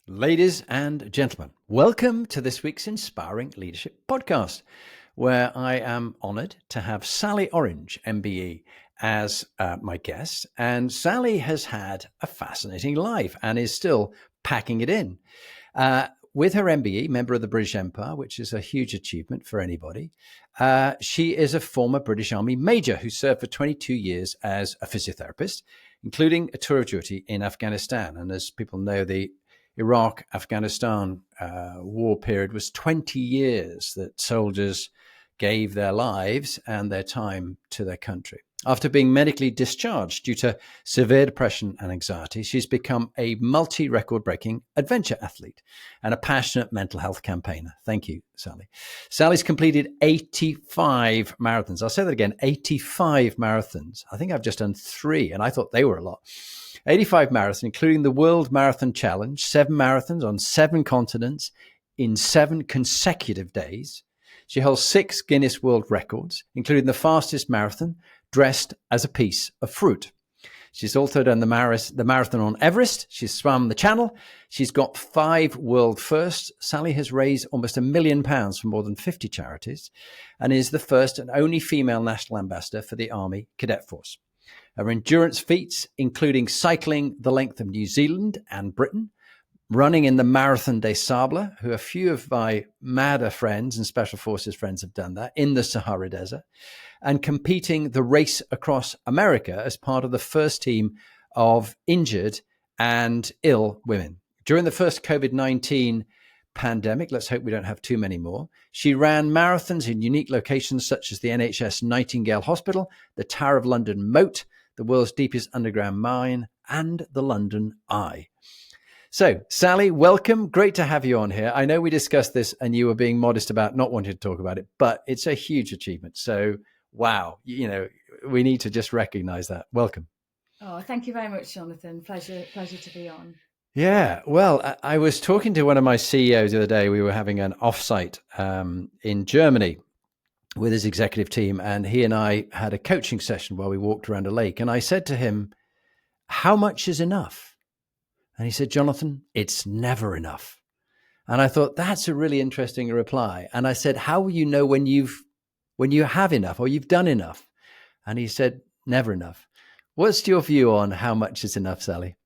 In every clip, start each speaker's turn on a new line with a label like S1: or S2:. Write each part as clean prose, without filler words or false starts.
S1: Ladies and gentlemen, welcome to this week's Inspiring Leadership podcast, where I am honored to have Sally Orange MBE as my guest. And Sally has had a fascinating life and is still packing it in. With her MBE, member of the British Empire, which is a huge achievement for anybody, she is a former British Army major who served for 22 years as a physiotherapist, including a tour of duty in Afghanistan. And as people know, the Iraq-Afghanistan war period was 20 years that soldiers gave their lives and their time to their country. After being medically discharged due to severe depression and anxiety, she's become a multi-record-breaking adventure athlete and a passionate mental health campaigner. Thank you, Sally. Sally's completed 85 marathons. I'll say that again, 85 marathons. I think I've just done 3, and I thought they were a lot. 85 marathons, including the World Marathon Challenge, 7 marathons on 7 continents in 7 consecutive days. She holds 6 Guinness World Records, including the fastest marathon dressed as a piece of fruit. She's also done the marathon on Everest. She's swum the Channel. She's got 5 world firsts. Sally has raised almost £1 million for more than 50 charities and is the first and only female national ambassador for the Army Cadet Force. Her endurance feats, including cycling the length of New Zealand and Britain, running in the Marathon des Sables, who a few of my madder friends and Special Forces friends have done that, in the Sahara Desert, and competing the race across America as part of the first team of injured and ill women. During the first COVID-19 pandemic, let's hope we don't have too many more, she ran marathons in unique locations such as the NHS Nightingale Hospital, the Tower of London Moat, the world's deepest underground mine, and the London Eye. So, Sally, welcome. Great to have you on here. I know we discussed this and you were being modest about not wanting to talk about it, but it's a huge achievement. So, wow, we need to just recognize that. Welcome.
S2: Oh, thank you very much, Jonathan. Pleasure to be on.
S1: Yeah, well, I was talking to one of my CEOs the other day. We were having an offsite in Germany with his executive team, and he and I had a coaching session while we walked around a lake. And I said to him, how much is enough? And he said, Jonathan, it's never enough. And I thought, that's a really interesting reply. And I said, how will you know when you have enough or you've done enough? And he said, never enough. What's your view on how much is enough, Sally?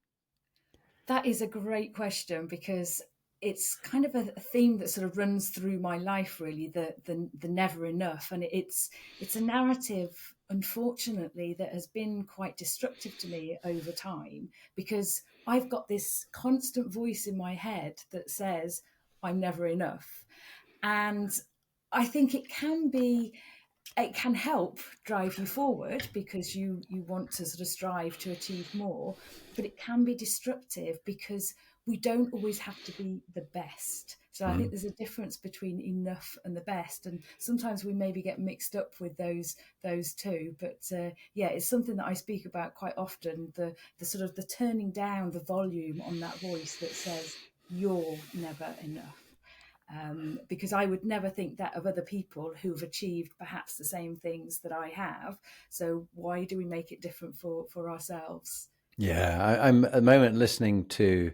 S2: That is a great question, because it's kind of a theme that sort of runs through my life, really, the never enough. And it's a narrative, unfortunately, that has been quite destructive to me over time, because I've got this constant voice in my head that says I'm never enough. And I think it can help drive you forward because you want to sort of strive to achieve more, but it can be destructive because we don't always have to be the best. So I think there's a difference between enough and the best, and sometimes we maybe get mixed up with those two. But yeah, it's something that I speak about quite often. The sort of the turning down the volume on that voice that says you're never enough. Because I would never think that of other people who've achieved perhaps the same things that I have. So why do we make it different for ourselves?
S1: Yeah, I'm at the moment listening to,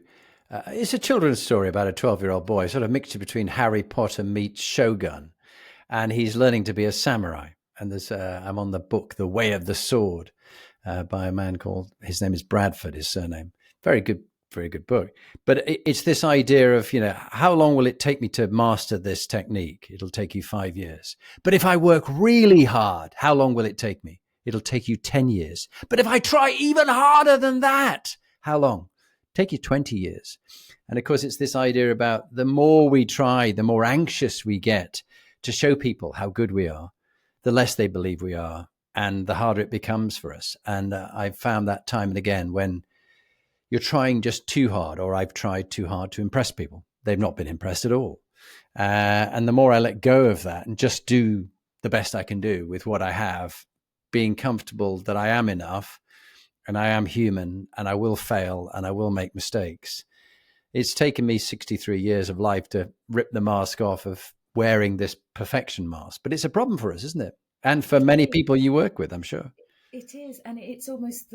S1: it's a children's story about a 12-year-old boy, sort of mixture between Harry Potter meets Shogun. And he's learning to be a samurai. And there's, I'm on the book, The Way of the Sword, by a man called, his name is Bradford, his surname. Very good book. But it's this idea of, how long will it take me to master this technique? It'll take you 5 years. But if I work really hard, how long will it take me? It'll take you 10 years. But if I try even harder than that, how long? Take you 20 years. And of course, it's this idea about the more we try, the more anxious we get to show people how good we are, the less they believe we are, and the harder it becomes for us. And I've found that time and again when you're trying just too hard, or I've tried too hard to impress people. They've not been impressed at all. And the more I let go of that and just do the best I can do with what I have, being comfortable that I am enough and I am human and I will fail and I will make mistakes. It's taken me 63 years of life to rip the mask off of wearing this perfection mask. But it's a problem for us, isn't it? And for many people you work with, I'm sure.
S2: It is. And it's almost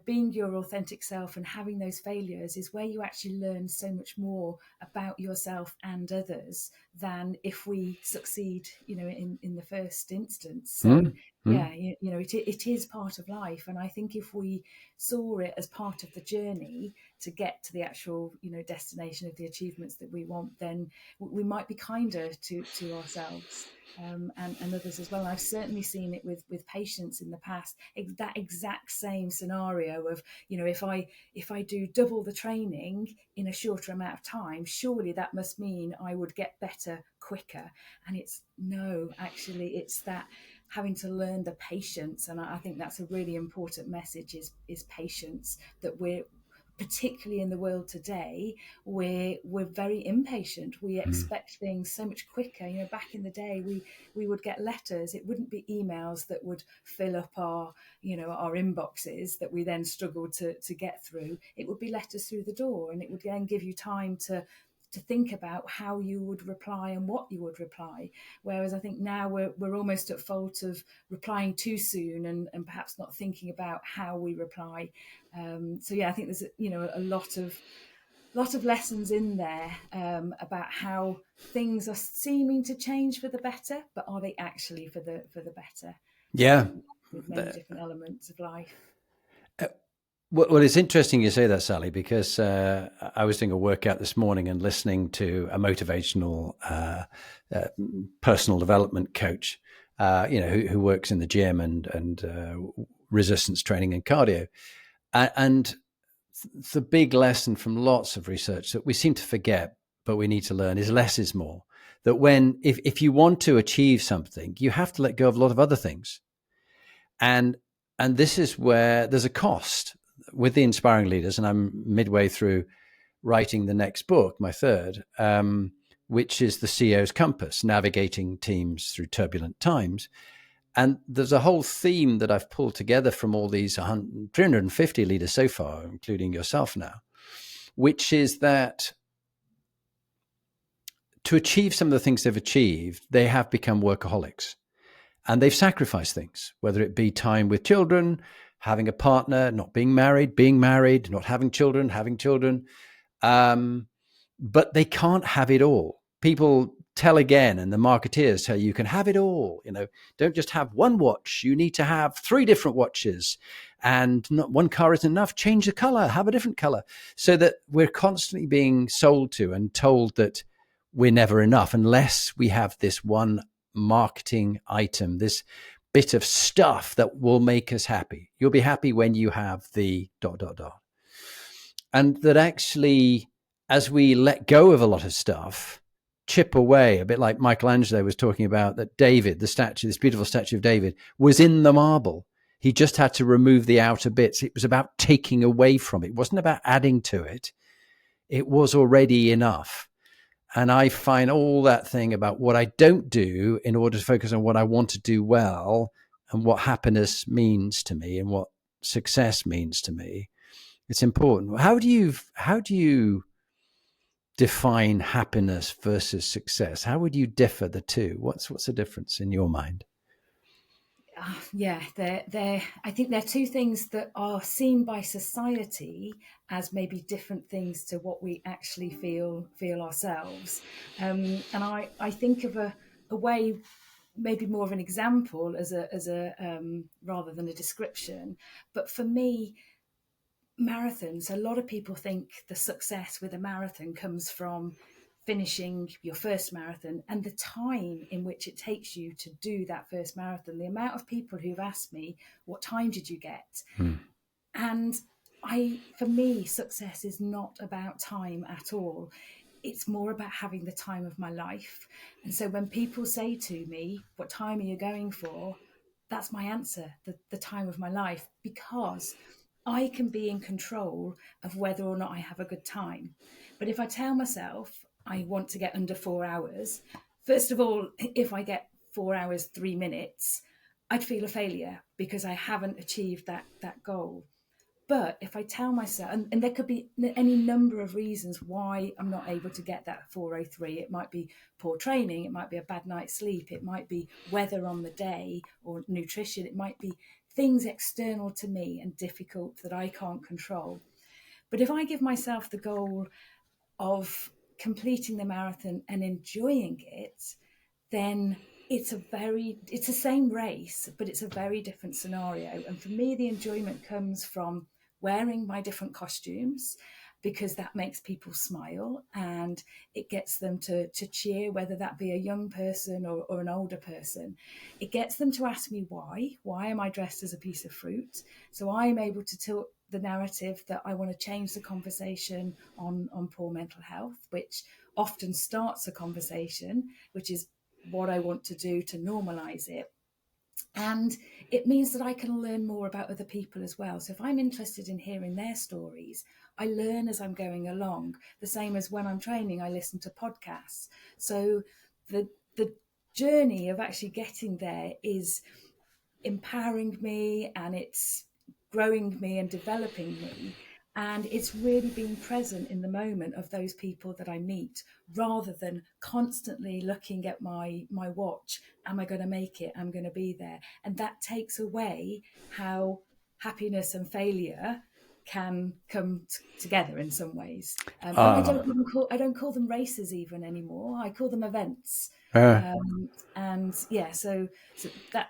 S2: being your authentic self and having those failures is where you actually learn so much more about yourself and others than if we succeed, in the first instance. So
S1: Mm,
S2: yeah,
S1: mm,
S2: it is part of life. And I think if we saw it as part of the journey to get to the actual, destination of the achievements that we want, then we might be kinder to ourselves. And others as well. And I've certainly seen it with patients in the past. That exact same scenario of, if I do double the training in a shorter amount of time, surely that must mean I would get better quicker. And it's no, actually, it's that having to learn the patience. And I think that's a really important message: is patience. That we're, particularly in the world today, we're very impatient. We
S1: mm.
S2: expect things so much quicker. Back in the day, we would get letters. It wouldn't be emails that would fill up our inboxes that we then struggled to get through. It would be letters through the door, and it would then give you time to think about how you would reply and what you would reply. Whereas I think now we're almost at fault of replying too soon, and perhaps not thinking about how we reply. So yeah, I think there's a lot of lessons in there, about how things are seeming to change for the better, but are they actually for the better?
S1: Yeah.
S2: With many different elements of life.
S1: Well, it's interesting you say that, Sally, because I was doing a workout this morning and listening to a motivational uh, personal development coach, who works in the gym and resistance training and cardio. And the big lesson from lots of research that we seem to forget, but we need to learn, is less is more. That if you want to achieve something, you have to let go of a lot of other things. And this is where there's a cost with the inspiring leaders. And I'm midway through writing the next book, my third, which is the CEO's Compass: Navigating Teams Through Turbulent Times. And there's a whole theme that I've pulled together from all these 350 leaders so far, including yourself now, which is that to achieve some of the things they've achieved, they have become workaholics. And they've sacrificed things, whether it be time with children, having a partner, not being married, not having children, having children. But they can't have it all. People tell again, and the marketeers tell you can have it all. Don't just have one watch. You need to have 3 different watches, and not one car isn't enough. Change the color, have a different color, so that we're constantly being sold to and told that we're never enough unless we have this one marketing item, this bit of stuff that will make us happy. You'll be happy when you have the ... And that actually, as we let go of a lot of stuff, chip away, a bit like Michelangelo was talking about, that David, the statue, this beautiful statue of David, was in the marble. He just had to remove the outer bits. It was about taking away from it. It wasn't about adding to it. It was already enough. And I find all that thing about what I don't do in order to focus on what I want to do well, and what happiness means to me and what success means to me. It's important. How do you define happiness versus success? How would you differ the two? What's the difference in your mind?
S2: Yeah, they're. I think they're two things that are seen by society as maybe different things to what we actually feel ourselves. And I think of a way, maybe more of an example, as a rather than a description. But for me, marathons, a lot of people think the success with a marathon comes from finishing your first marathon and the time in which it takes you to do that first marathon. The amount of people who've asked me, what time did you get?
S1: Hmm.
S2: And for me, success is not about time at all. It's more about having the time of my life. And so when people say to me, what time are you going for? That's my answer, the time of my life, because I can be in control of whether or not I have a good time. But if I tell myself I want to get under 4 hours, first of all, if I get 4 hours, 3 minutes, I'd feel a failure because I haven't achieved that goal. But if I tell myself, and there could be any number of reasons why I'm not able to get that 4:03. It might be poor training, it might be a bad night's sleep, it might be weather on the day or nutrition, it might be things external to me and difficult that I can't control. But if I give myself the goal of completing the marathon and enjoying it, then it's the same race, but it's a very different scenario. And for me, the enjoyment comes from wearing my different costumes, because that makes people smile and it gets them to cheer, whether that be a young person or an older person. It gets them to ask me why am I dressed as a piece of fruit? So I'm able to tilt the narrative that I want to change the conversation on poor mental health, which often starts a conversation, which is what I want to do to normalize it. And it means that I can learn more about other people as well. So if I'm interested in hearing their stories, I learn as I'm going along. The same as when I'm training, I listen to podcasts. So the journey of actually getting there is empowering me, and it's growing me and developing me. And it's really being present in the moment of those people that I meet, rather than constantly looking at my watch. Am I going to make it? I'm going to be there. And that takes away how happiness and failure can come together in some ways. And I don't call them races even anymore. I call them events. And yeah, so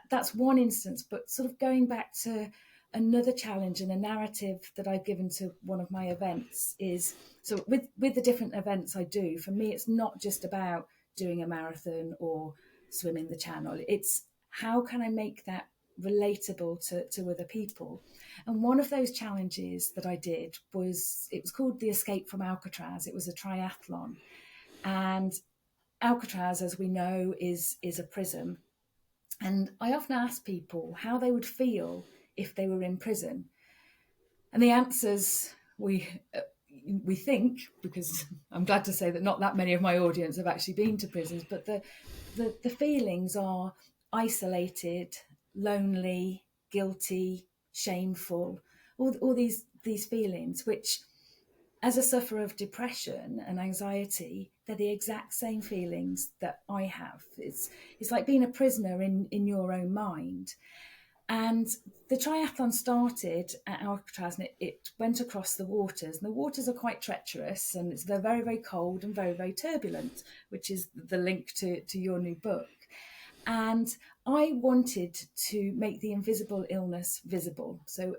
S2: that's one instance. But sort of going back to another challenge and a narrative that I've given to one of my events is, so with the different events I do, for me, it's not just about doing a marathon or swimming the channel. It's how can I make that relatable to other people? And one of those challenges that I did was, it was called the Escape from Alcatraz. It was a triathlon. And Alcatraz, as we know, is a prison. And I often ask people how they would feel if they were in prison. And the answers we think, because I'm glad to say that not that many of my audience have actually been to prisons, but the feelings are isolated, lonely, guilty, shameful, all these feelings, which, as a sufferer of depression and anxiety, they're the exact same feelings that I have. It's like being a prisoner in your own mind. And the triathlon started at Alcatraz, and it went across the waters. And the waters are quite treacherous, and they're very, very cold and very, very turbulent, which is the link to your new book. And I wanted to make the invisible illness visible. So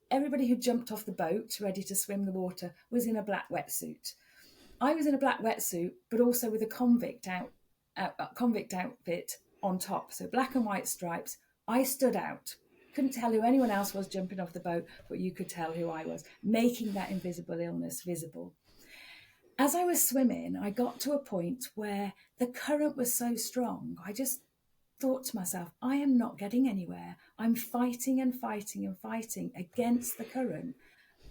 S2: everybody who jumped off the boat ready to swim the water was in a black wetsuit. I was in a black wetsuit, but also with a convict outfit on top. So black and white stripes. I stood out. Couldn't tell who anyone else was jumping off the boat, but you could tell who I was, making that invisible illness visible. As I was swimming, I got to a point where the current was so strong, I just thought to myself, I am not getting anywhere. I'm fighting and fighting and fighting against the current,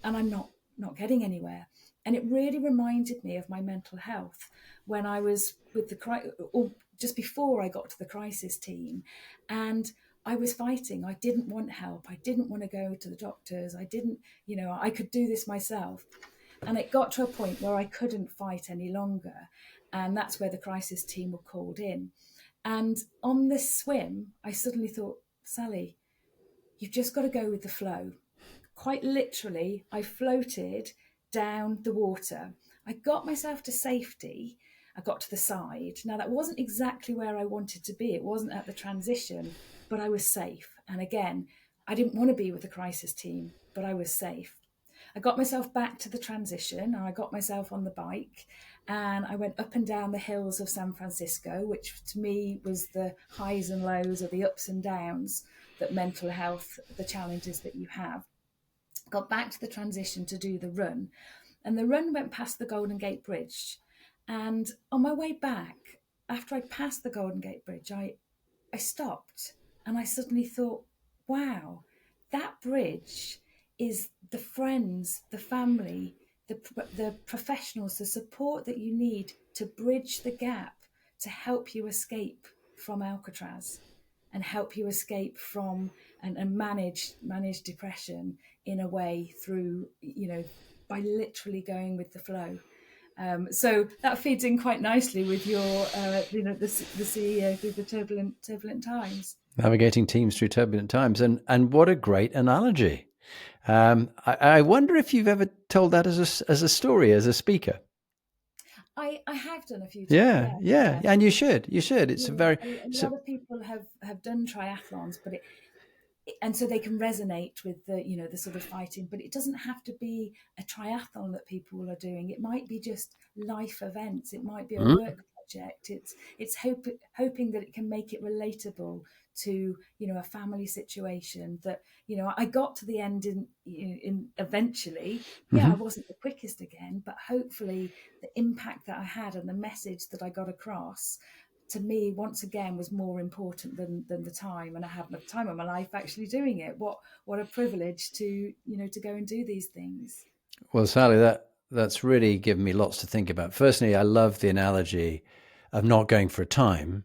S2: and I'm not getting anywhere. And it really reminded me of my mental health when I was with or just before I got to the crisis team, and I was fighting. I didn't want help. I didn't want to go to the doctors. I didn't, I could do this myself. And it got to a point where I couldn't fight any longer. And that's where the crisis team were called in. And on this swim, I suddenly thought, Sally, you've just got to go with the flow. Quite literally, I floated down the water. I got myself to safety. I got to the side. Now, that wasn't exactly where I wanted to be. It wasn't at the transition, but I was safe. And again, I didn't want to be with the crisis team, but I was safe. I got myself back to the transition, and I got myself on the bike, and I went up and down the hills of San Francisco, which to me was the highs and lows, or the ups and downs that mental health, the challenges that you have. Got back to the transition to do the run, and the run went past the Golden Gate Bridge. And on my way back, after I'd passed the Golden Gate Bridge, I stopped, and I suddenly thought, wow, that bridge is the friends, the family, the professionals, the support that you need to bridge the gap to help you escape from Alcatraz and help you escape from and manage depression in a way through, by literally going with the flow. So that feeds in quite nicely with your, the CEO through the turbulent times.
S1: Navigating teams through turbulent times. And what a great analogy. I wonder if you've ever told that as a story, as a speaker.
S2: I have done a few times.
S1: Yeah,
S2: Yeah,
S1: yeah.
S2: yeah.
S1: And you should. You should. It's a
S2: Yeah,
S1: very,
S2: a
S1: it's a,
S2: lot of people have done triathlons, but and so they can resonate with the the sort of fighting, but it doesn't have to be a triathlon that people are doing. It might be just life events, it might be a
S1: mm,
S2: work project. It's hoping that it can make it relatable to a family situation, that I got to the end in eventually. Yeah, I
S1: mhm.
S2: wasn't the quickest again, but hopefully the impact that I had and the message that I got across to me once again was more important than the time, and I had the time of my life actually doing it. What a privilege to to go and do these things.
S1: Well, Sally, that's really given me lots to think about. Firstly, I love the analogy of not going for a time,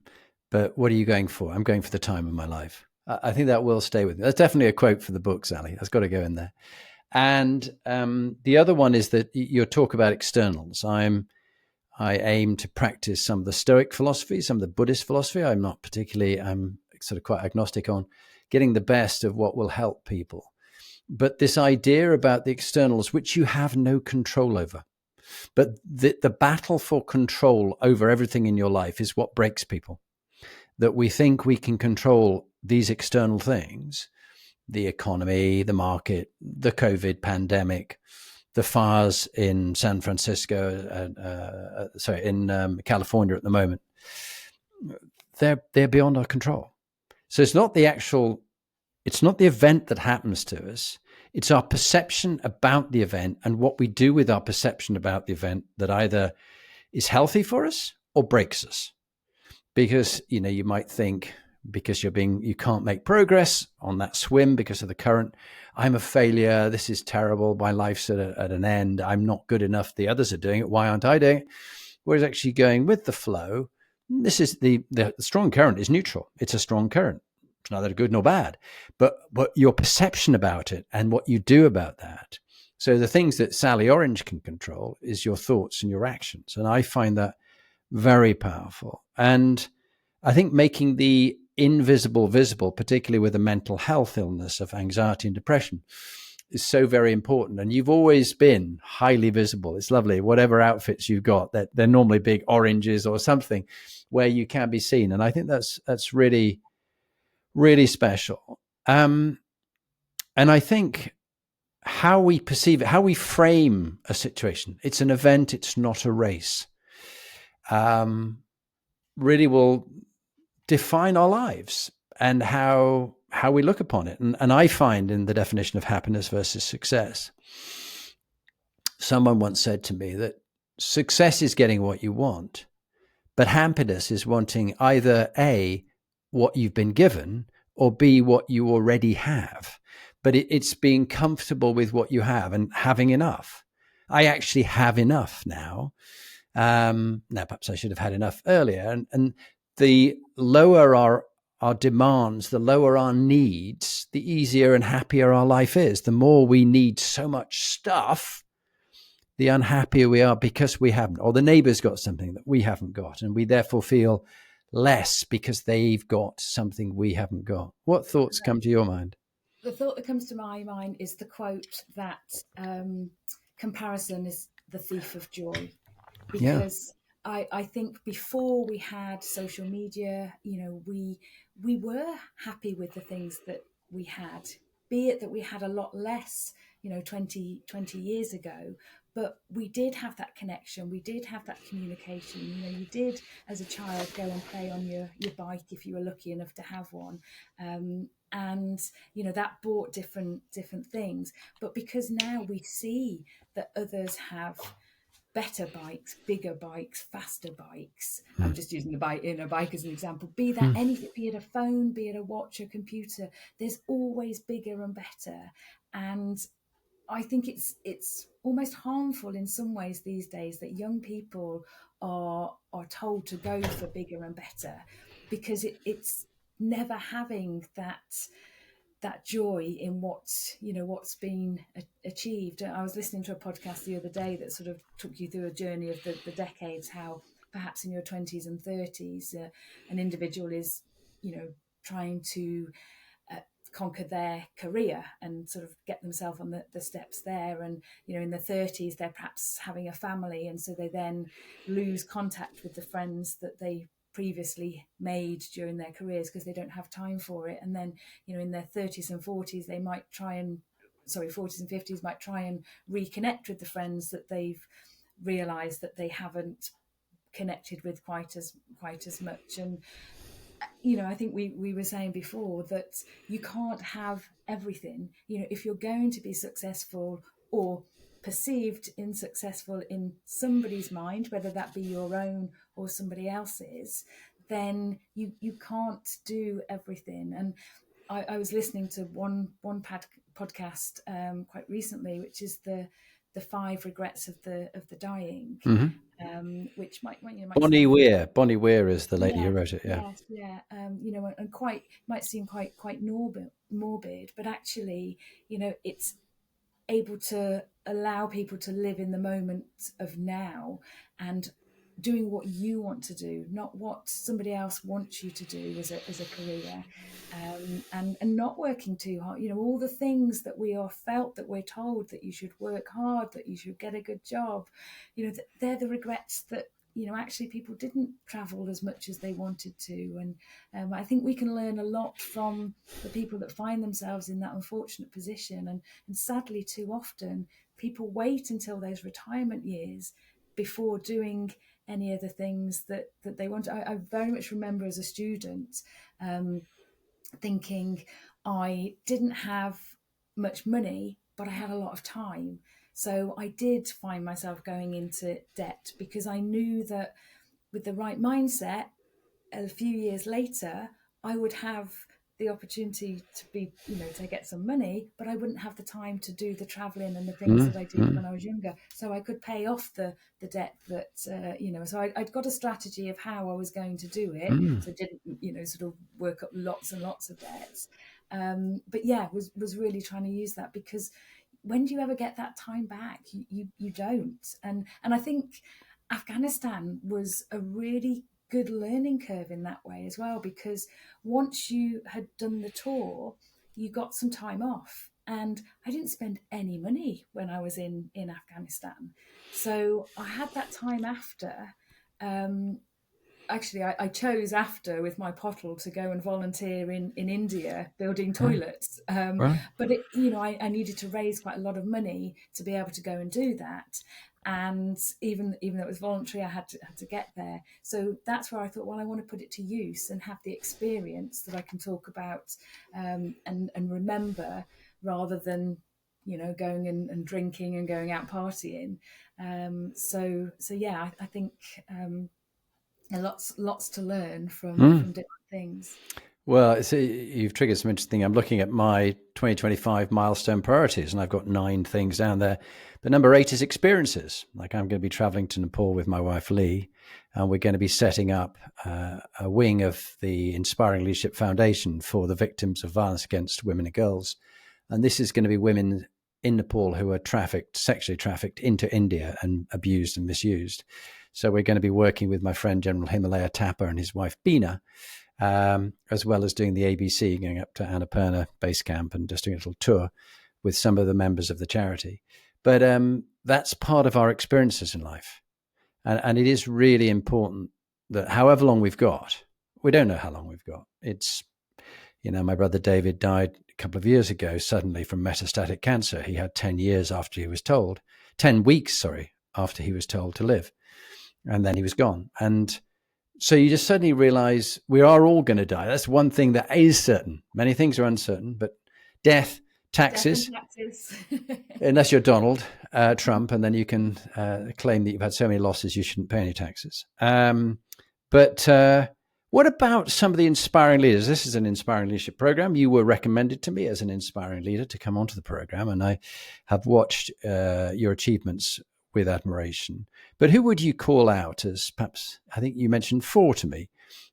S1: but what are you going for? I'm going for the time of my life. I think that will stay with me. That's definitely a quote for the book, Sally. That's got to go in there. And the other one is that your talk about externals. I aim to practice some of the Stoic philosophy, some of the Buddhist philosophy. I'm sort of quite agnostic on getting the best of what will help people. But this idea about the externals, which you have no control over, but the battle for control over everything in your life is what breaks people. That we think we can control these external things, the economy, the market, the COVID pandemic, the fires in San Francisco, in California at the moment. They're beyond our control. So it's not the event that happens to us. It's our perception about the event and what we do with our perception about the event that either is healthy for us or breaks us. Because, you might think because you can't make progress on that swim because of the current. I'm a failure. This is terrible. My life's at an end. I'm not good enough. The others are doing it. Why aren't I doing it? Whereas actually going with the flow, this is the strong current is neutral. It's a strong current. It's neither good nor bad, but your perception about it and what you do about that. So the things that Sally Orange can control is your thoughts and your actions. And I find that very powerful. And I think making the invisible visible, particularly with a mental health illness of anxiety and depression, is so very important. And you've always been highly visible. It's lovely. Whatever outfits you've got, that they're normally big oranges or something where you can be seen. And I think that's really, really special. And I think how we perceive it, how we frame a situation, it's an event, it's not a race, really will define our lives and how we look upon it. And I find in the definition of happiness versus success, someone once said to me that success is getting what you want, but happiness is wanting either A, what you've been given, or B, what you already have. But it's being comfortable with what you have and having enough. I actually have enough now. Now, perhaps I should have had enough earlier. And the lower our demands, the lower our needs, the easier and happier our life is. The more we need so much stuff, the unhappier we are because we haven't, or the neighbor's got something that we haven't got, and we therefore feel less because they've got something we haven't got. What thoughts come to your mind?
S2: The thought that comes to my mind is the quote that comparison is the thief of joy,
S1: Yeah.
S2: because I think before we had social media, we were happy with the things that we had, be it that we had a lot less, 20 years ago, but we did have that connection, we did have that communication. You did as a child go and play on your bike if you were lucky enough to have one. And that brought different things, but because now we see that others have better bikes, bigger bikes, faster bikes. I'm just using the bike as an example. Be that
S1: Hmm.
S2: anything, be it a phone, be it a watch, a computer. There's always bigger and better, and I think it's almost harmful in some ways these days that young people are told to go for bigger and better, because it's never having that joy in what's been achieved. I was listening to a podcast the other day that sort of took you through a journey of the decades, how perhaps in your 20s and 30s an individual is trying to conquer their career and sort of get themselves on the steps there. And, in their 30s, they're perhaps having a family. And so they then lose contact with the friends that they previously made during their careers because they don't have time for it. And then, in their 30s and 40s, they might try and, 40s and 50s might try and reconnect with the friends that they've realized that they haven't connected with quite as much. And I think we were saying before that you can't have everything. If you're going to be successful or perceived unsuccessful in somebody's mind, whether that be your own or somebody else's, then you can't do everything. And I was listening to one podcast quite recently, which is the 5 regrets of the dying, which might
S1: Bonnie
S2: sound,
S1: Weir. Bonnie Weir is the lady who
S2: yes,
S1: wrote it. Yeah.
S2: yes, yeah. And quite might seem quite morbid, but actually, it's able to allow people to live in the moment of now and doing what you want to do, not what somebody else wants you to do as a career, and not working too hard. All the things that we are felt that we're told that you should work hard, that you should get a good job. They're the regrets that actually people didn't travel as much as they wanted to. And I think we can learn a lot from the people that find themselves in that unfortunate position. And sadly, too often, people wait until those retirement years before doing any of the things that they want. I very much remember as a student thinking I didn't have much money, but I had a lot of time. So I did find myself going into debt because I knew that with the right mindset, a few years later, I would have the opportunity to be, to get some money, but I wouldn't have the time to do the traveling and the things that I did when I was younger. So I could pay off the debt that, so I'd got a strategy of how I was going to do it. So I didn't, sort of work up lots and lots of debts. But yeah, was really trying to use that, because when do you ever get that time back? You don't. And I think Afghanistan was a really good learning curve in that way as well, because once you had done the tour, you got some time off. And I didn't spend any money when I was in Afghanistan. So I had that time after. Actually, I chose after with my pottle to go and volunteer in India building toilets.
S1: Right.
S2: But I needed to raise quite a lot of money to be able to go and do that. And even though it was voluntary, I had to get there. So that's where I thought, well, I want to put it to use and have the experience that I can talk about and remember, rather than going and drinking and going out partying. So yeah, I think lots to learn from different things.
S1: Well, you've triggered some interesting. I'm looking at my 2025 milestone priorities, and I've got 9 things down there. But number 8 is experiences. Like, I'm going to be traveling to Nepal with my wife, Lee, and we're going to be setting up a wing of the Inspiring Leadership Foundation for the victims of violence against women and girls. And this is going to be women in Nepal who are sexually trafficked into India and abused and misused. So we're going to be working with my friend, General Himalaya Thapa, and his wife, Bina, as well as doing the ABC, going up to Annapurna base camp and just doing a little tour with some of the members of the charity. But that's part of our experiences in life. And it is really important that however long we've got, we don't know how long we've got. It's, my brother David died a couple of years ago suddenly from metastatic cancer. He had 10 weeks after he was told to live. And then he was gone. And so you just suddenly realize we are all going to die. That's one thing that is certain. Many things are uncertain, but death, taxes, unless you're Donald Trump, and then you can claim that you've had so many losses you shouldn't pay any taxes. But what about some of the inspiring leaders? This is an inspiring leadership program. You were recommended to me as an inspiring leader to come onto the program, and I have watched your achievements with admiration. But who would you call out as, perhaps, I think you mentioned 4 to me,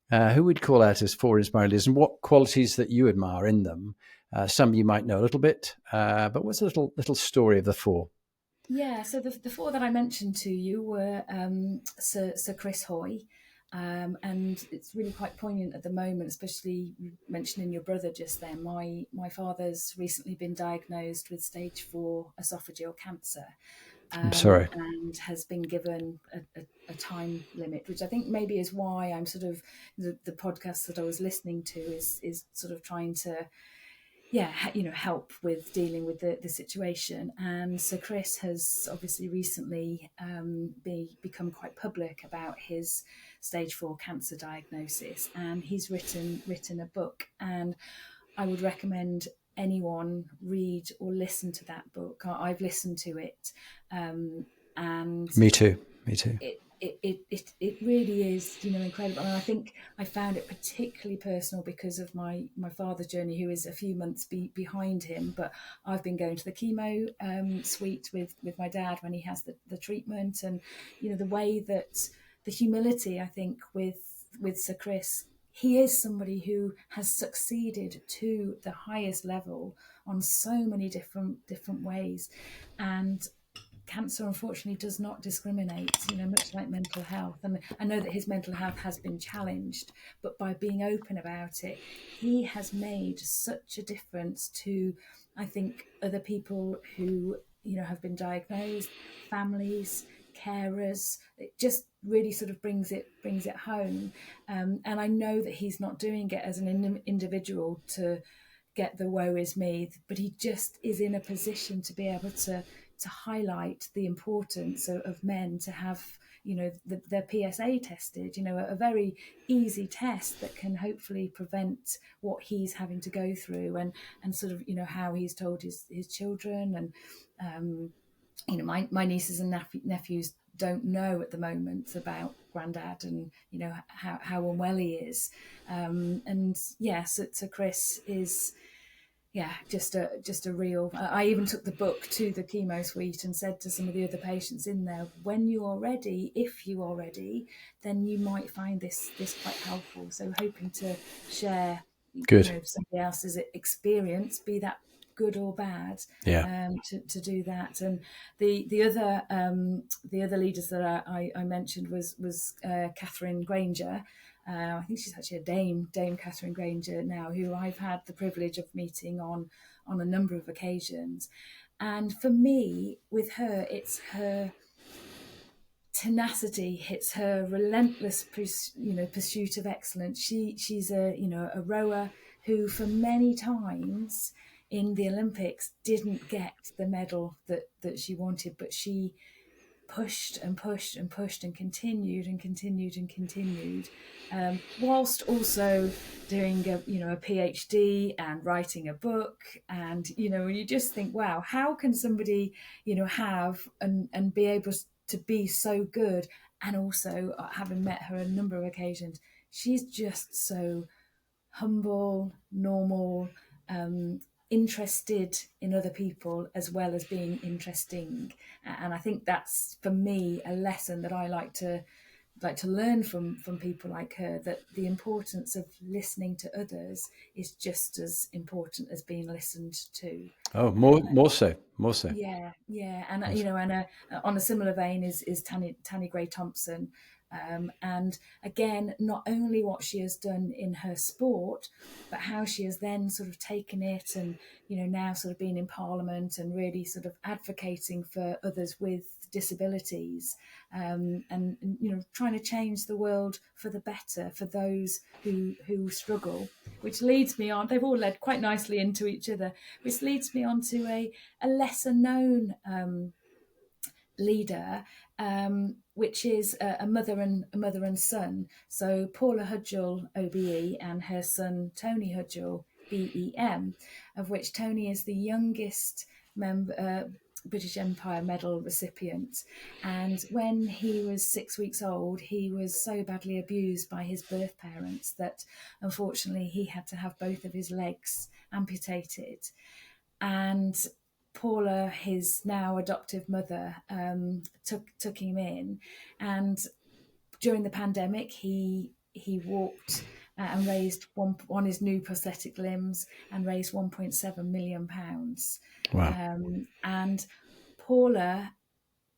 S1: who would call out as 4 inspiring leaders, and what qualities that you admire in them? Some you might know a little bit, but what's a little story of the 4?
S2: Yeah, so the 4 that I mentioned to you were Sir Chris Hoy, And it's really quite poignant at the moment, especially mentioning your brother just then. My father's recently been diagnosed with stage 4 esophageal cancer,
S1: I'm sorry.
S2: and has been given a time limit, which I think maybe is why I'm sort of the podcast that I was listening to is sort of trying to help with dealing with the situation. And Sir Chris has obviously recently become quite public about his stage 4 cancer diagnosis, and he's written a book, and I would recommend anyone read or listen to that book. I've listened to it, and
S1: Me too. Me too.
S2: it really is, incredible. And I think I found it particularly personal because of my father's journey, who is a few months behind him. But I've been going to the chemo suite with my dad when he has the treatment, and the way that the humility, I think, with Sir Chris. He is somebody who has succeeded to the highest level on so many different ways, and cancer unfortunately does not discriminate, much like mental health. And I know that his mental health has been challenged, but by being open about it, he has made such a difference to, I think, other people who, have been diagnosed, families, carers. It just really sort of brings it home. And I know that he's not doing it as an individual to get the woe is me, but he just is in a position to be able to highlight the importance of men to have their PSA tested, a very easy test that can hopefully prevent what he's having to go through, and sort of how he's told his children. And my nieces and nephews don't know at the moment about Grandad, and how unwell he is. And yes, so Chris is just a real. I even took the book to the chemo suite and said to some of the other patients in there, when you are ready, if you are ready, then you might find this quite helpful. So hoping to share
S1: Good.
S2: somebody else's experience, be that good or bad,
S1: Yeah.
S2: to do that. And the other leaders that I mentioned was Catherine Granger. I think she's actually a Dame Catherine Granger now, who I've had the privilege of meeting on a number of occasions. And for me, with her, it's her tenacity, it's her relentless pursuit of excellence. She's a rower who for many times in the Olympics didn't get the medal that she wanted, but she pushed and pushed and pushed and continued and continued and continued, whilst also doing a PhD and writing a book. And you just think, wow, how can somebody have and be able to be so good? And also, having met her a number of occasions, she's just so humble, normal, interested in other people as well as being interesting. And I think that's, for me, a lesson that I like to learn from people like her, that the importance of listening to others is just as important as being listened to.
S1: Oh, more so.
S2: Yeah, and on a similar vein is Tanny Gray Thompson, and again, not only what she has done in her sport, but how she has then sort of taken it, and now sort of being in Parliament and really sort of advocating for others with disabilities, and trying to change the world for the better for those who struggle. Which leads me on. They've all led quite nicely into each other, which leads me on to a lesser known leader, which is a mother and son. So Paula Hudgell OBE and her son Tony Hudgell BEM, of which Tony is the youngest member. British Empire Medal recipient, and when he was 6 weeks old, he was so badly abused by his birth parents that unfortunately he had to have both of his legs amputated. And Paula, his now adoptive mother, took him in, and during the pandemic, he walked and raised on his new prosthetic limbs, and raised £1.7 million.
S1: Wow.
S2: And Paula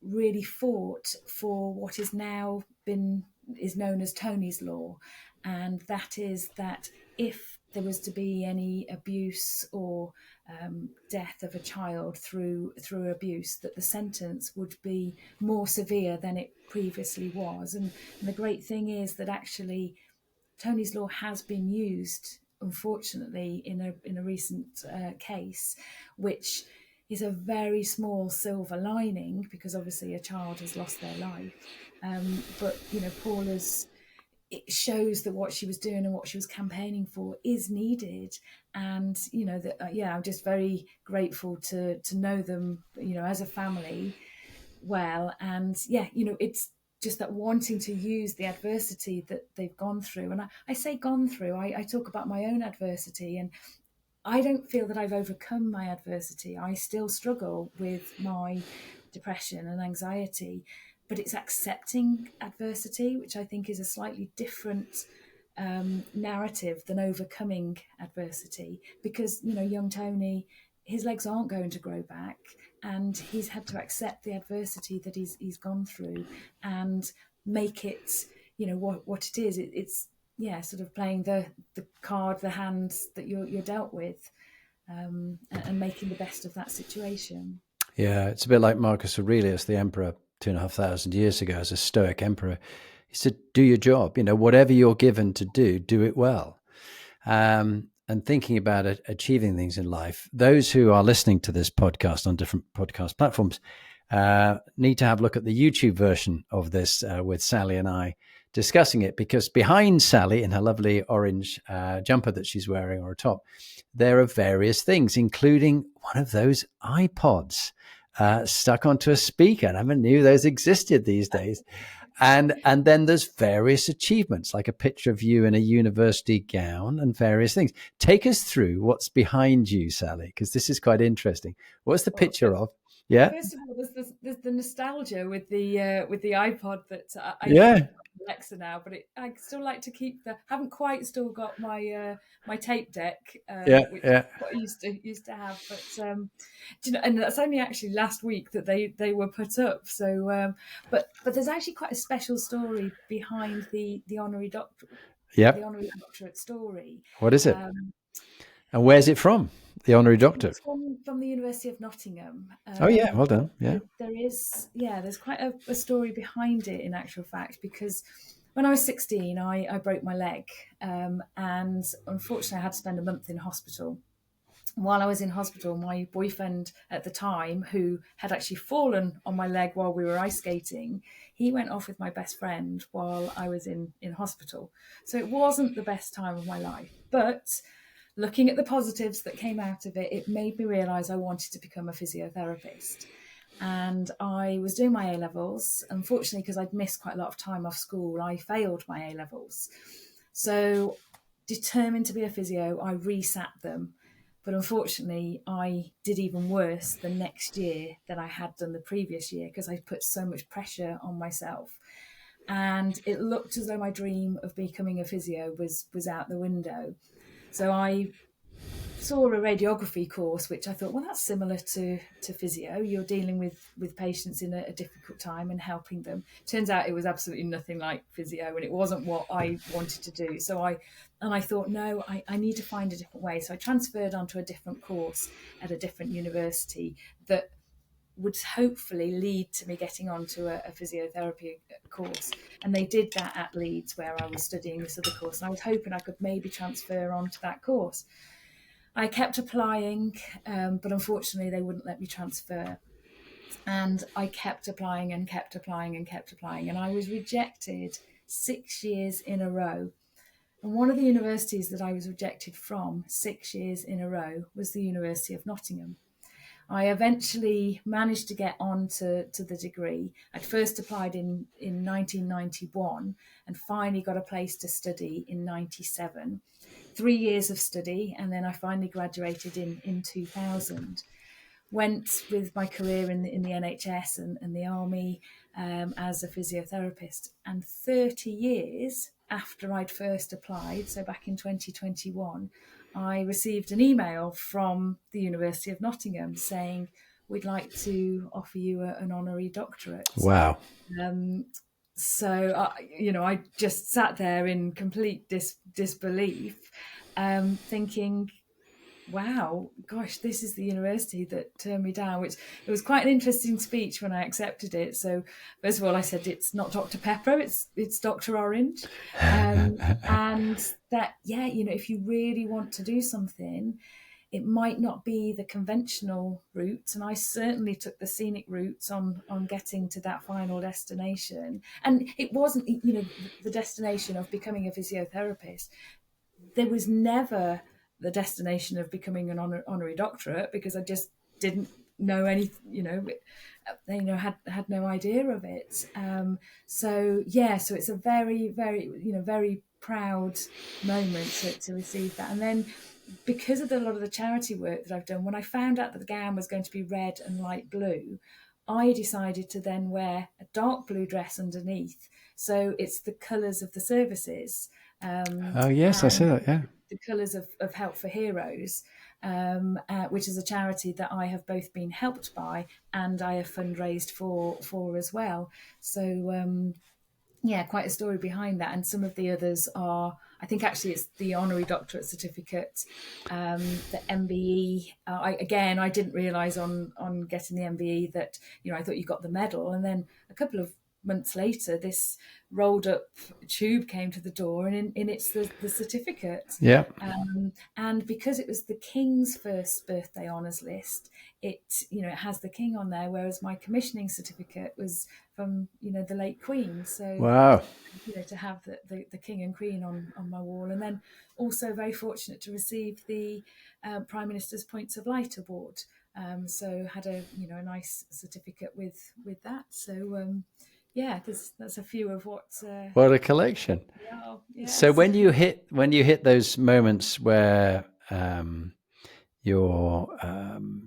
S2: really fought for what has now been is known as Tony's law, and that is that if there was to be any abuse or death of a child through abuse, that the sentence would be more severe than it previously was. And the great thing is that actually Tony's law has been used, unfortunately, in a recent case, which is a very small silver lining, because obviously a child has lost their life. But Paula's, it shows that what she was doing and what she was campaigning for is needed. And that I'm just very grateful to know them, as a family, well. And it's just that wanting to use the adversity that they've gone through. And I say gone through, I talk about my own adversity, and I don't feel that I've overcome my adversity. I still struggle with my depression and anxiety, but it's accepting adversity, which I think is a slightly different narrative than overcoming adversity. Because young Tony, his legs aren't going to grow back, and he's had to accept the adversity that he's gone through and make it what it is. It's sort of playing the card, the hands that you're dealt with, and making the best of that situation.
S1: Yeah, it's a bit like Marcus Aurelius, the emperor 2,500 years ago, as a Stoic emperor. He said, do your job, whatever you're given to do it well. And thinking about it, achieving things in life, those who are listening to this podcast on different podcast platforms need to have a look at the YouTube version of this with Sally and I discussing it, because behind Sally in her lovely orange jumper that she's wearing, or a top, there are various things, including one of those iPods stuck onto a speaker. And I never knew those existed these days. And then there's various achievements, like a picture of you in a university gown and various things. Take us through what's behind you, Sally, because this is quite interesting. What's the picture of? Yeah.
S2: First of all, there's the nostalgia with the iPod that I
S1: Yeah.
S2: Alexa now, but I still like to keep haven't quite still got my my tape deck, which is what I used to have. But and that's only actually last week that they were put up. So, but there's actually quite a special story behind the honorary doctor, the honorary doctorate story.
S1: What is it? And where's it from? The honorary doctor?
S2: It's from the University of Nottingham.
S1: Oh yeah, well done. Yeah,
S2: there's quite a story behind it, in actual fact, because when I was 16, I broke my leg, and unfortunately I had to spend a month in hospital. While I was in hospital, my boyfriend at the time, who had actually fallen on my leg while we were ice skating, he went off with my best friend while I was in hospital. So it wasn't the best time of my life, but looking at the positives that came out of it, it made me realise I wanted to become a physiotherapist. And I was doing my A-levels. Unfortunately, because I'd missed quite a lot of time off school, I failed my A-levels. So, determined to be a physio, I resat them. But unfortunately, I did even worse the next year than I had done the previous year, because I put so much pressure on myself. And it looked as though my dream of becoming a physio was out the window. So I saw a radiography course, which I thought, well, that's similar to physio. You're dealing with patients in a difficult time and helping them. Turns out it was absolutely nothing like physio, and it wasn't what I wanted to do. So I thought, no, I need to find a different way. So I transferred onto a different course at a different university that would hopefully lead to me getting onto a physiotherapy course. And they did that at Leeds, where I was studying this other course. And I was hoping I could maybe transfer onto that course. I kept applying, but unfortunately they wouldn't let me transfer. And I kept applying and kept applying and kept applying. And I was rejected 6 years in a row. And one of the universities that I was rejected from 6 years in a row was the University of Nottingham. I eventually managed to get on to the degree. I'd first applied in 1991 and finally got a place to study in 97. 3 years of study, and then I finally graduated in 2000. Went with my career in the NHS and the army as a physiotherapist. And 30 years after I'd first applied, so back in 2021, I received an email from the University of Nottingham saying, we'd like to offer you an honorary doctorate.
S1: Wow.
S2: I just sat there in complete disbelief, thinking, wow, gosh, this is the university that turned me down. Which it was quite an interesting speech when I accepted it. So first of all, I said it's not Dr. Pepper, it's Dr. Orange, and that, yeah, if you really want to do something, it might not be the conventional route, and I certainly took the scenic routes on getting to that final destination. And it wasn't, the destination of becoming a physiotherapist. There was never the destination of becoming an honorary doctorate, because I just didn't know any, had no idea of it. So it's a very, very, very proud moment to receive that. And then, because of a lot of the charity work that I've done, when I found out that the gown was going to be red and light blue, I decided to then wear a dark blue dress underneath. So it's the colours of the services.
S1: Oh, yes, I see
S2: And
S1: that. Yeah.
S2: the colours of Help for Heroes, which is a charity that I have both been helped by and I have fundraised for as well. So quite a story behind that. And some of the others are, I think actually it's the honorary doctorate certificate, the MBE. I didn't realise on getting the MBE that, I thought you got the medal. And then a couple of months later, this rolled up tube came to the door, and in it's the certificate.
S1: Yeah.
S2: And because it was the King's first birthday honours list, it has the King on there, whereas my commissioning certificate was from the late Queen. So
S1: Wow.
S2: to have the King and Queen on my wall. And then also very fortunate to receive the Prime Minister's Points of Light award. So had a nice certificate with that. So that's a few of what.
S1: What a collection!
S2: Yeah, yes.
S1: So when you hit those moments where your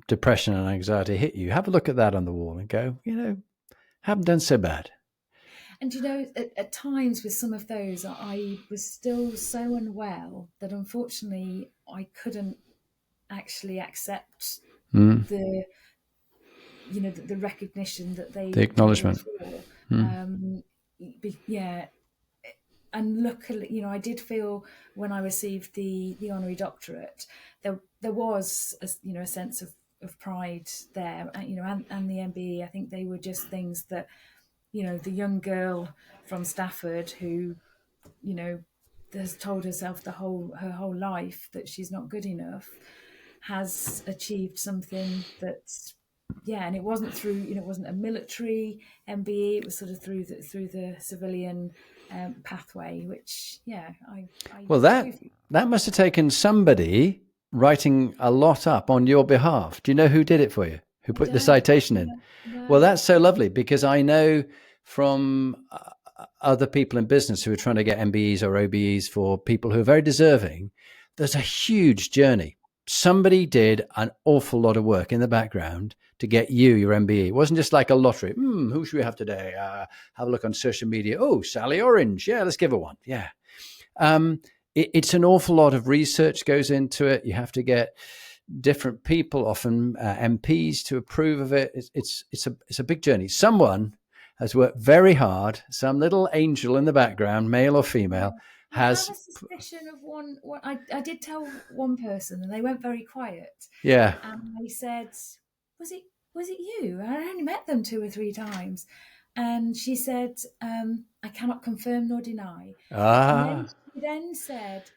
S1: depression and anxiety hit you, have a look at that on the wall and go, haven't done so bad.
S2: And at times with some of those, I was still so unwell that unfortunately I couldn't actually accept the recognition that
S1: the acknowledgement.
S2: And luckily, I did feel when I received the honorary doctorate, there was a sense of pride there, and the MBE. I think they were just things that, the young girl from Stafford who, has told herself her whole life that she's not good enough, has achieved something that's. Yeah, and it wasn't through, it wasn't a military MBE. It was sort of through the civilian pathway, which
S1: well, that must have taken somebody writing a lot up on your behalf. Do you know who did it for you? Who put the citation in?
S2: No.
S1: Well, that's so lovely, because I know from other people in business who are trying to get MBEs or OBEs for people who are very deserving, there's a huge journey. Somebody did an awful lot of work in the background to get you your MBE. It wasn't just like a lottery. Who should we have today? Have a look on social media. Oh, Sally Orange. Yeah, let's give her one. Yeah. It's an awful lot of research goes into it. You have to get different people, often MPs, to approve of it. It's a big journey. Someone has worked very hard. Some little angel in the background, male or female, has.
S2: I have a suspicion of one. I did tell one person, and they went very quiet.
S1: Yeah.
S2: And they said, "Was it you?" I only met them 2 or 3 times, and she said, "I cannot confirm nor deny." And then she then said,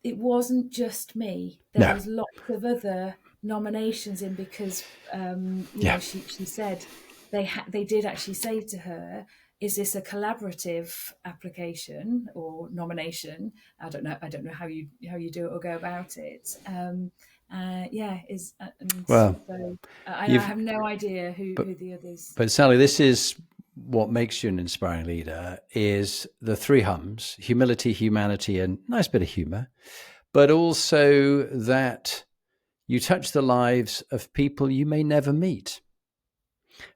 S2: "It wasn't just me. There was lots of other nominations in, because she said they did actually say to her, is this a collaborative application or nomination? I don't know how you do it or go about it. I have no idea who the others.
S1: But Sally, this is what makes you an inspiring leader: is the 3 hums: humility, humanity, and a nice bit of humor, but also that you touch the lives of people you may never meet.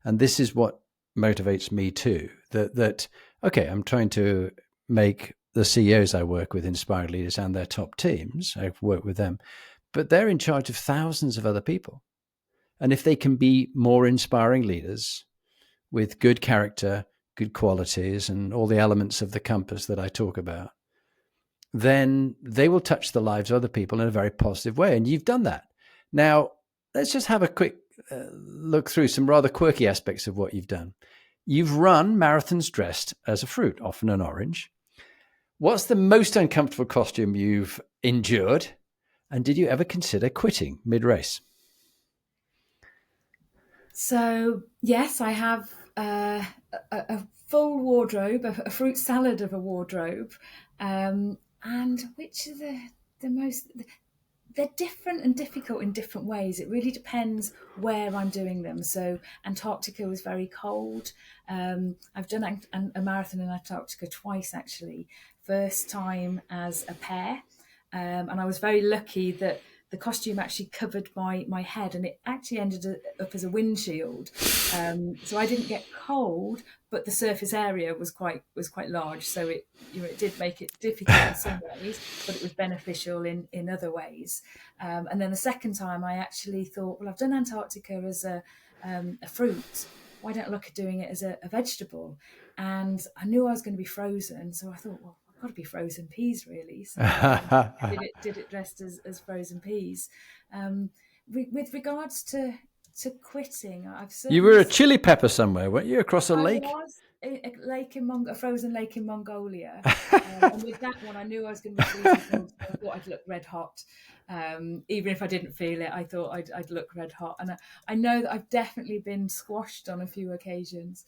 S1: And this is what motivates me too, that okay, I'm trying to make the CEOs I work with inspired leaders and their top teams. I've worked with them, but they're in charge of thousands of other people. And if they can be more inspiring leaders with good character, good qualities, and all the elements of the compass that I talk about, then they will touch the lives of other people in a very positive way. And you've done that. Now, let's just have a quick look through some rather quirky aspects of what you've done. You've run marathons dressed as a fruit, often an orange. What's the most uncomfortable costume you've endured? And did you ever consider quitting mid-race?
S2: So yes, I have a full wardrobe, a fruit salad of a wardrobe, and which are the most they're different and difficult in different ways. It really depends where I'm doing them. So Antarctica was very cold. I've done a marathon in Antarctica twice actually. First time as a pair, and I was very lucky that the costume actually covered my head, and it actually ended up as a windshield. So I didn't get cold, but the surface area was quite large. So it did make it difficult in some ways, but it was beneficial in other ways. And then the second time, I actually thought, well, I've done Antarctica as a fruit. Why don't I look at doing it as a vegetable? And I knew I was going to be frozen, so I thought, well, I've got to be frozen peas, really. So did it dressed as frozen peas. With regards to quitting, I've
S1: You
S2: certainly
S1: were a chili pepper somewhere, weren't you, across a
S2: I
S1: lake?
S2: was a frozen lake in Mongolia, and with that one, I knew I was going to be freezing cold, so I thought I'd look red hot. Even if I didn't feel it, I thought I'd look red hot, and I know that I've definitely been squashed on a few occasions,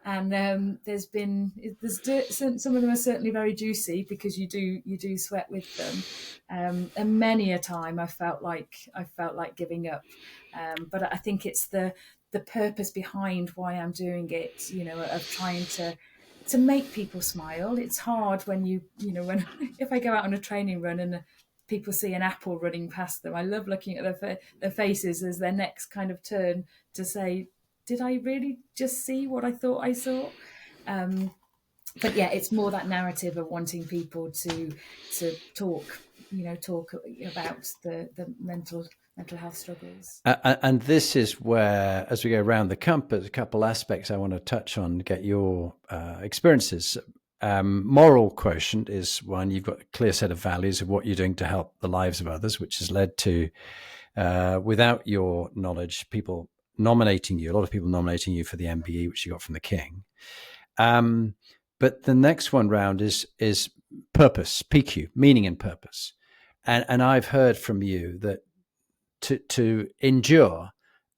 S2: and some of them are certainly very juicy because you do sweat with them, and many a time I felt like giving up, but I think it's the purpose behind why I'm doing it, of trying to make people smile. It's hard when when if I go out on a training run and people see an apple running past them, I love looking at their faces as their necks kind of turn to say, did I really just see what I thought I saw? But yeah, it's more that narrative of wanting people to talk about the mental health struggles.
S1: And this is where, as we go around the compass, a couple aspects I want to touch on, get your experiences. Moral quotient is one. You've got a clear set of values of what you're doing to help the lives of others, which has led to, without your knowledge, people nominating you, a lot of people nominating you for the MBE, which you got from the King. But the next one round is purpose, PQ, meaning and purpose. And I've heard from you that to endure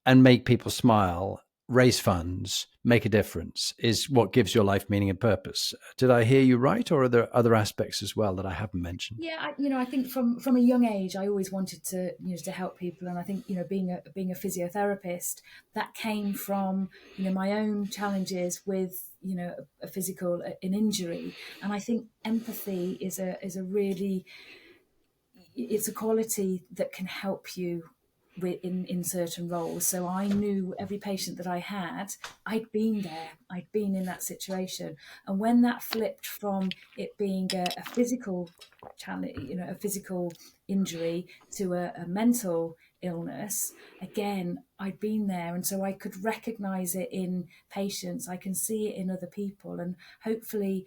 S1: and make people smile, raise funds, make a difference is what gives your life meaning and purpose. Did I hear you right, or are there other aspects as well that I haven't mentioned?
S2: Yeah, I think from a young age, I always wanted to help people, and I think being a physiotherapist, that came from my own challenges with a physical an injury, and I think empathy is a really it's a quality that can help you in certain roles. So I knew every patient that I had, I'd been there, I'd been in that situation. And when that flipped from it being a physical challenge, a physical injury to a mental illness, again, I'd been there. And so I could recognize it in patients, I can see it in other people, and hopefully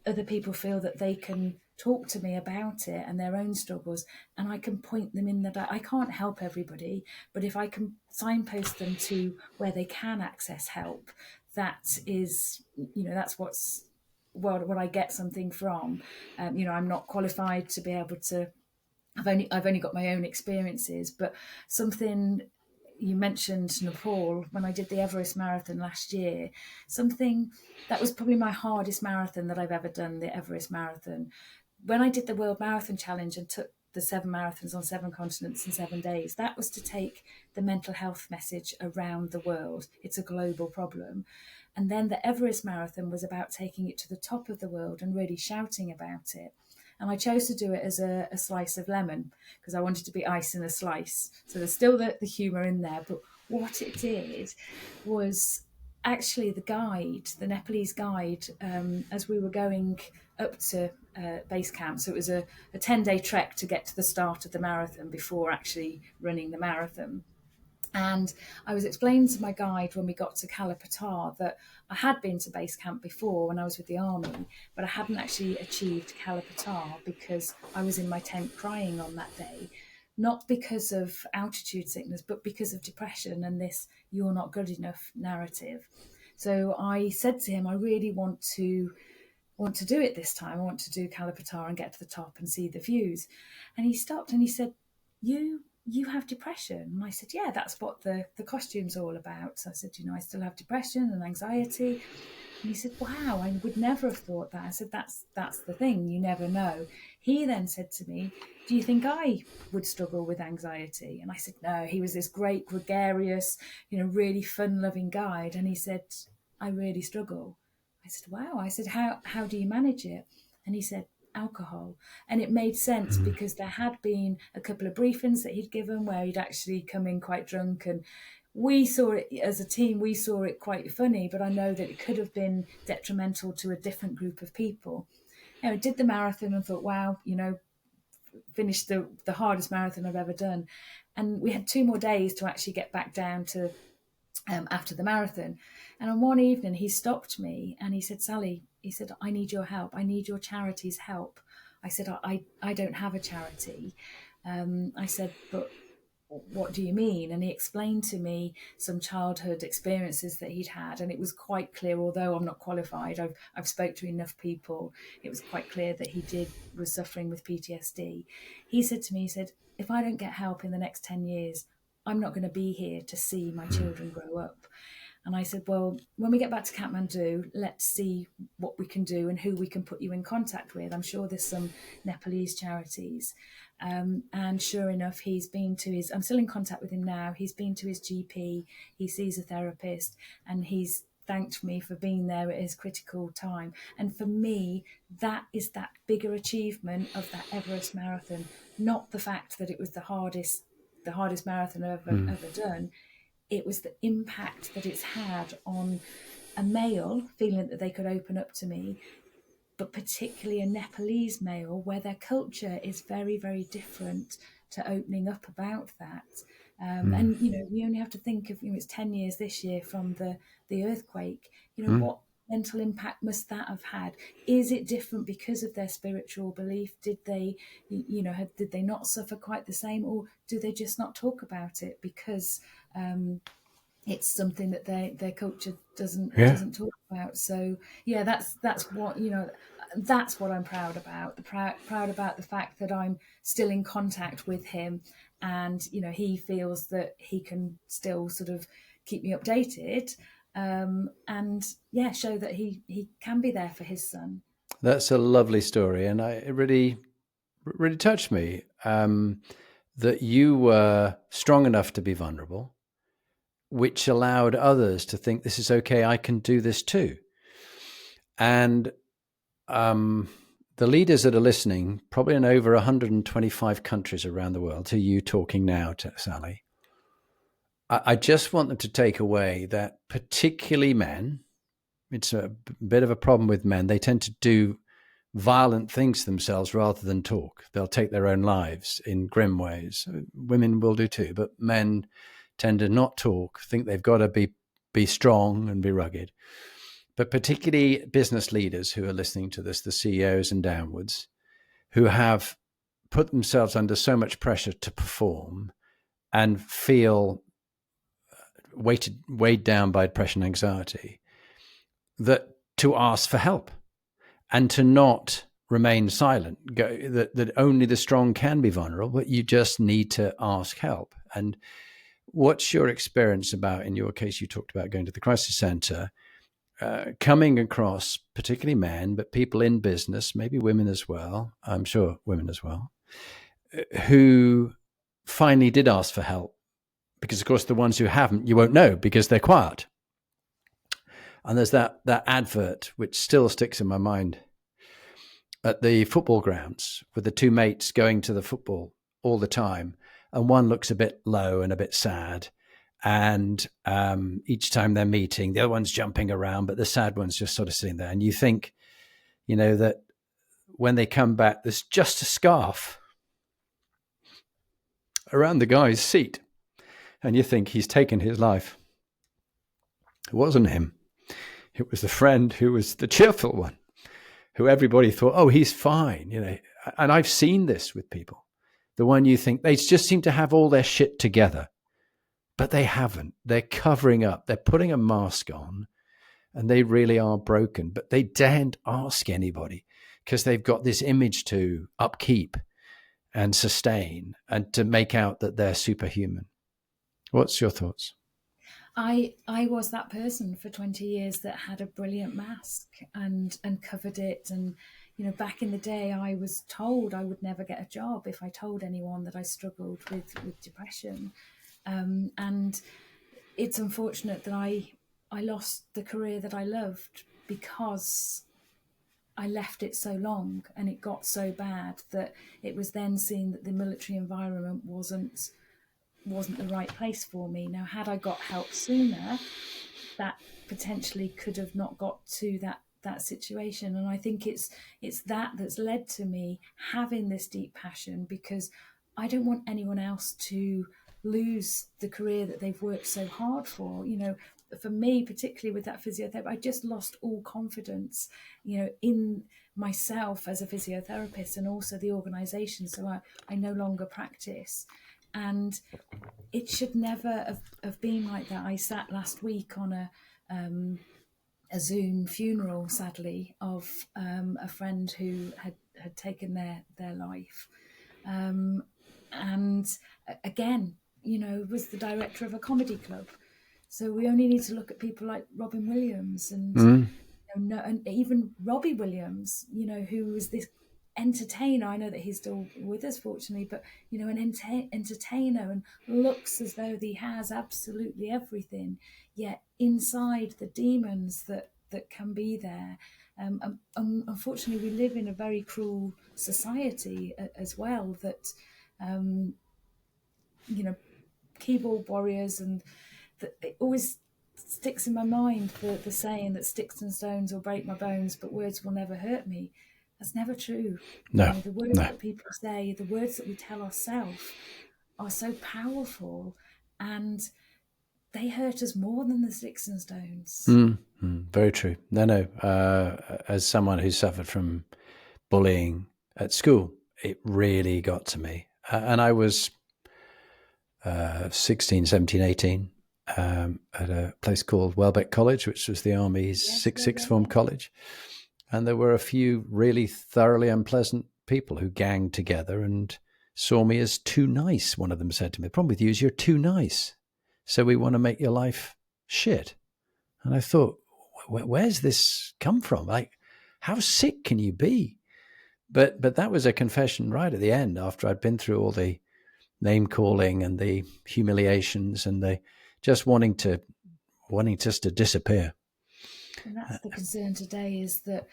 S2: other people feel that they can talk to me about it and their own struggles, and I can point them in the I can't help everybody, but if I can signpost them to where they can access help, that is that's what I get something from. I'm not qualified to be able to I've only got my own experiences, but something you mentioned Nepal when I did the Everest Marathon last year, something that was probably my hardest marathon that I've ever done, the Everest Marathon. When I did the World Marathon Challenge and took the 7 marathons on 7 continents in 7 days, that was to take the mental health message around the world. It's a global problem. And then the Everest Marathon was about taking it to the top of the world and really shouting about it. And I chose to do it as a slice of lemon because I wanted to be ice in a slice. So there's still the humour in there. But what it did was actually the Nepalese guide, as we were going up to base camp. So it was a 10-day trek to get to the start of the marathon before actually running the marathon. And I was explaining to my guide when we got to Kalapatar that I had been to base camp before when I was with the army, but I hadn't actually achieved Kalapatar because I was in my tent crying on that day, not because of altitude sickness, but because of depression and this "you're not good enough" narrative. So I said to him, I really want to do it this time. I want to do Kalapatar and get to the top and see the views. And he stopped and he said, you have depression. And I said, yeah, that's what the costume's all about. So I said, I still have depression and anxiety. And he said, wow, I would never have thought that. I said, that's the thing, you never know. He then said to me, do you think I would struggle with anxiety? And I said, no. He was this great, gregarious, really fun-loving guide. And he said, I really struggle. I said, wow. I said, how do you manage it? And he said, alcohol. And it made sense because there had been a couple of briefings that he'd given where he'd actually come in quite drunk, and we saw it as a team, we saw it quite funny, but I know that it could have been detrimental to a different group of people. Did the marathon and thought, wow, finished the hardest marathon I've ever done. And we had 2 more days to actually get back down to after the marathon. And on one evening, he stopped me and he said, Sally, he said, I need your help. I need your charity's help. I said, I don't have a charity. I said, but what do you mean? And he explained to me some childhood experiences that he'd had. And it was quite clear, although I'm not qualified, I've spoke to enough people, it was quite clear that he was suffering with PTSD. He said to me, he said, if I don't get help in the next 10 years, I'm not going to be here to see my children grow up. And I said, well, when we get back to Kathmandu, let's see what we can do and who we can put you in contact with. I'm sure there's some Nepalese charities. And sure enough, I'm still in contact with him now. He's been to his GP, he sees a therapist, and he's thanked me for being there at his critical time. And for me, that is that bigger achievement of that Everest marathon, not the fact that it was the hardest marathon I've ever done. It was the impact that it's had on a male feeling that they could open up to me, but particularly a Nepalese male where their culture is very, very different to opening up about that. And, we only have to think of, it's 10 years this year from the earthquake. What mental impact must that have had? Is it different because of their spiritual belief? Did they not suffer quite the same, or do they just not talk about it because it's something that their culture doesn't talk about? So yeah, that's what that's what I'm proud about. Proud about the fact that I'm still in contact with him, and he feels that he can still sort of keep me updated. And show that he can be there for his son.
S1: That's a lovely story, and it really touched me that you were strong enough to be vulnerable, which allowed others to think, this is okay, I can do this too. And the leaders that are listening, probably in over 125 countries around the world, to you talking now to Sally, I just want them to take away that particularly men, it's a bit of a problem with men, they tend to do violent things to themselves rather than talk. They'll take their own lives in grim ways. Women will do too, but men tend to not talk, think they've got to be strong and be rugged. But particularly business leaders who are listening to this, the CEOs and downwards, who have put themselves under so much pressure to perform and feel weighed down by depression and anxiety, that to ask for help and to not remain silent, that only the strong can be vulnerable, but you just need to ask help. And what's your experience about, in your case, you talked about going to the crisis center, coming across particularly men, but people in business, maybe women as well, I'm sure women as well, who finally did ask for help? Because, of course, the ones who haven't, you won't know because they're quiet. And there's that advert, which still sticks in my mind, at the football grounds with the two mates going to the football all the time. And one looks a bit low and a bit sad. And each time they're meeting, the other one's jumping around, but the sad one's just sort of sitting there. And you think, that when they come back, there's just a scarf around the guy's seat. and you think he's taken his life. It wasn't him. It was the friend who was the cheerful one, who everybody thought, oh, he's fine, you know. And I've seen this with people. The one you think they just seem to have all their shit together, but they haven't. They're covering up. They're putting a mask on, and they really are broken. But they daren't ask anybody because they've got this image to upkeep and sustain and to make out that they're superhuman. What's your thoughts?
S2: I was that person for 20 years that had a brilliant mask and covered it. And, you know, back in the day, I was told I would never get a job if I told anyone that I struggled with depression. And it's unfortunate that I lost the career that I loved because I left it so long, and it got so bad that it was then seen that the military environment wasn't the right place for me. Now, had I got help sooner, that potentially could have not got to that situation. And I think it's that's led to me having this deep passion, because I don't want anyone else to lose the career that they've worked so hard for. You know, for me, particularly with that physiotherapy, I just lost all confidence, you know, in myself as a physiotherapist, and also the organisation. So I no longer practice. And it should never have been like that. I sat last week on a Zoom funeral, sadly, of a friend who had taken their life. And again, you know, was the director of a comedy club. So we only need to look at people like Robin Williams and even Robbie Williams, you know, who was this entertainer. I know that he's still with us, fortunately, but, you know, an entertainer, and looks as though he has absolutely everything, yet inside the demons that can be there. Unfortunately, we live in a very cruel society as well, that you know, keyboard warriors, and that it always sticks in my mind the saying that sticks and stones will break my bones, but words will never hurt me. That's never true.
S1: No,
S2: you know, the words that people say, the words that we tell ourselves, are so powerful, and they hurt us more than the sticks and stones.
S1: Very true. No. As someone who suffered from bullying at school, it really got to me. And I was 16, 17, 18 at a place called Welbeck College, which was the Army's sixth form college. And there were a few really thoroughly unpleasant people who ganged together and saw me as too nice. One of them said to me, the problem with you is you're too nice, so we want to make your life shit. And I thought, where's this come from? Like, how sick can you be? But that was a confession right at the end, after I'd been through all the name calling and the humiliations and the just wanting just to disappear.
S2: And that's the concern today, is that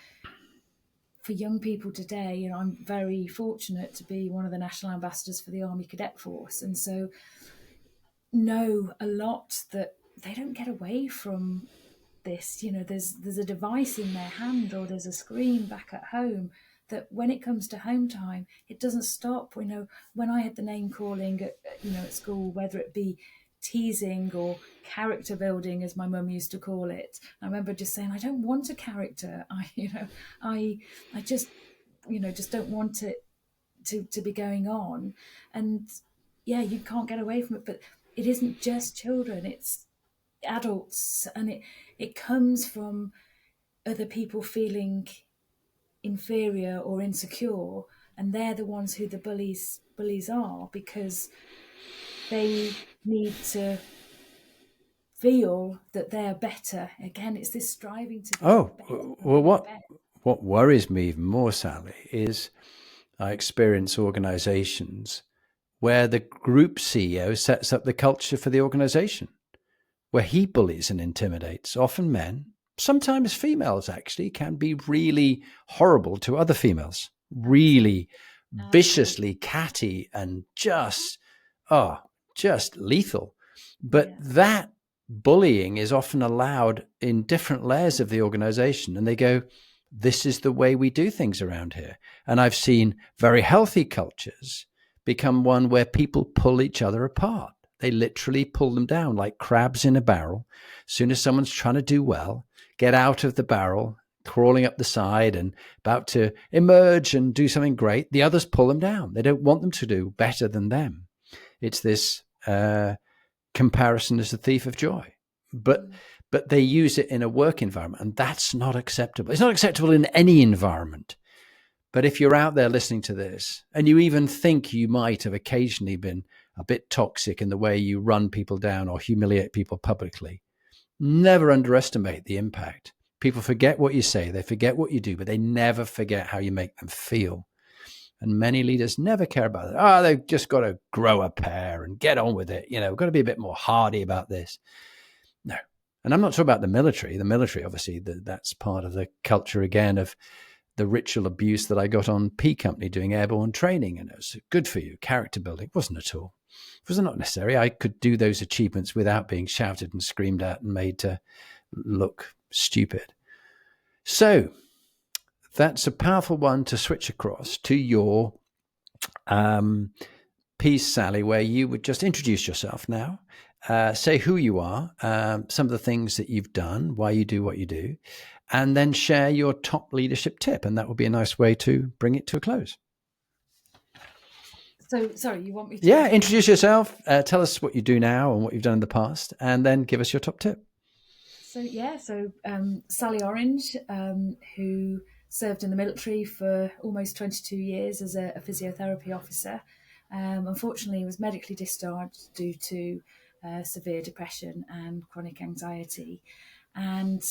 S2: for young people today, you know, I'm very fortunate to be one of the national ambassadors for the Army Cadet Force, and so know a lot that they don't get away from this. You know, there's a device in their hand, or there's a screen back at home, that when it comes to home time, it doesn't stop. You know, when I had the name calling at school, whether it be teasing or character building, as my mum used to call it, I remember just saying, I don't want a character. I just don't want it to be going on. And yeah, you can't get away from it. But it isn't just children, it's adults, and it comes from other people feeling inferior or insecure, and they're the ones who the bullies are, because they need to feel that they're better. Again, it's this striving to be better.
S1: Well, what worries me even more, Sally, is I experience organizations where the group CEO sets up the culture for the organization, where he bullies and intimidates, often men. Sometimes females actually can be really horrible to other females, really viciously catty and just lethal. But that bullying is often allowed in different layers of the organization. And they go, this is the way we do things around here. And I've seen very healthy cultures become one where people pull each other apart. They literally pull them down like crabs in a barrel. As soon as someone's trying to do well, get out of the barrel, crawling up the side and about to emerge and do something great, the others pull them down. They don't want them to do better than them. It's this comparison is the thief of joy. But they use it in a work environment, and that's not acceptable. It's not acceptable in any environment. But if you're out there listening to this and you even think you might have occasionally been a bit toxic in the way you run people down or humiliate people publicly, never underestimate the impact. People forget what you say, they forget what you do, but they never forget how you make them feel. And many leaders never care about that. Oh, they've just got to grow a pair and get on with it. We've got to be a bit more hardy about this. No. And I'm not talking about the military. The military, obviously, that's part of the culture again of the ritual abuse that I got on P Company doing airborne training. And it was good for you, character building. It wasn't at all. It was not necessary. I could do those achievements without being shouted and screamed at and made to look stupid. So that's a powerful one to switch across to your piece, Sally, where you would just introduce yourself now. Say who you are, some of the things that you've done, why you do what you do, and then share your top leadership tip. And that would be a nice way to bring it to a close.
S2: So, sorry, you want me to?
S1: Yeah, introduce yourself. Tell us what you do now and what you've done in the past, and then give us your top tip.
S2: So, Sally Orange, who served in the military for almost 22 years as a physiotherapy officer. Unfortunately, was medically discharged due to severe depression and chronic anxiety, and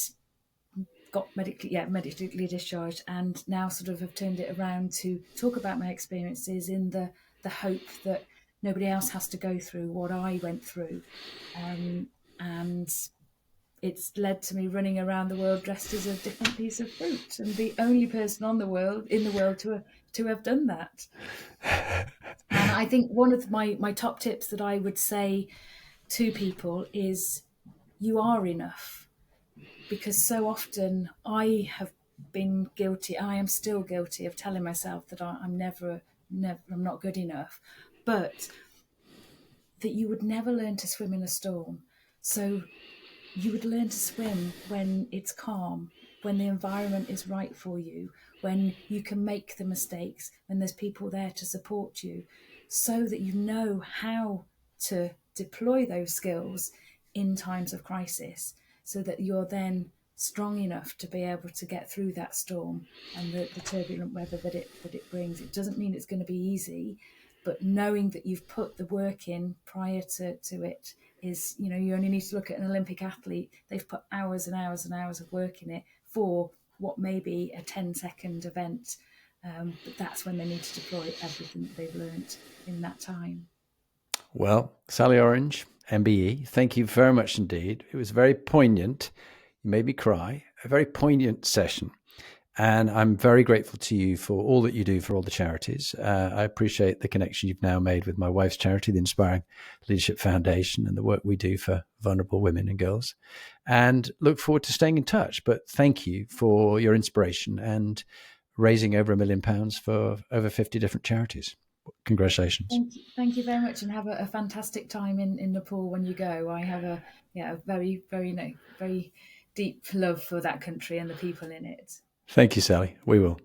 S2: got medically discharged, and now sort of have turned it around to talk about my experiences in the hope that nobody else has to go through what I went through, and it's led to me running around the world dressed as a different piece of fruit, and the only person in the world to have done that. And I think one of my top tips that I would say to people is you are enough, because so often I have been guilty. I am still guilty of telling myself that I'm not good enough, but that you would never learn to swim in a storm. So you would learn to swim when it's calm, when the environment is right for you, when you can make the mistakes, when there's people there to support you, so that you know how to deploy those skills in times of crisis, so that you're then strong enough to be able to get through that storm and the turbulent weather that it brings. It doesn't mean it's going to be easy, but knowing that you've put the work in prior to it is, you only need to look at an Olympic athlete. They've put hours and hours and hours of work in it for what may be a 10-second event. But that's when they need to deploy everything that they've learned in that time.
S1: Well, Sally Orange, MBE, thank you very much indeed. It was very poignant. You made me cry. A very poignant session. And I'm very grateful to you for all that you do for all the charities. I appreciate the connection you've now made with my wife's charity, the Inspiring Leadership Foundation, and the work we do for vulnerable women and girls. And look forward to staying in touch. But thank you for your inspiration and raising over £1 million for over 50 different charities. Congratulations.
S2: Thank you very much, and have a fantastic time in Nepal when you go. I have a very, very, very deep love for that country and the people in it.
S1: Thank you, Sally. We will.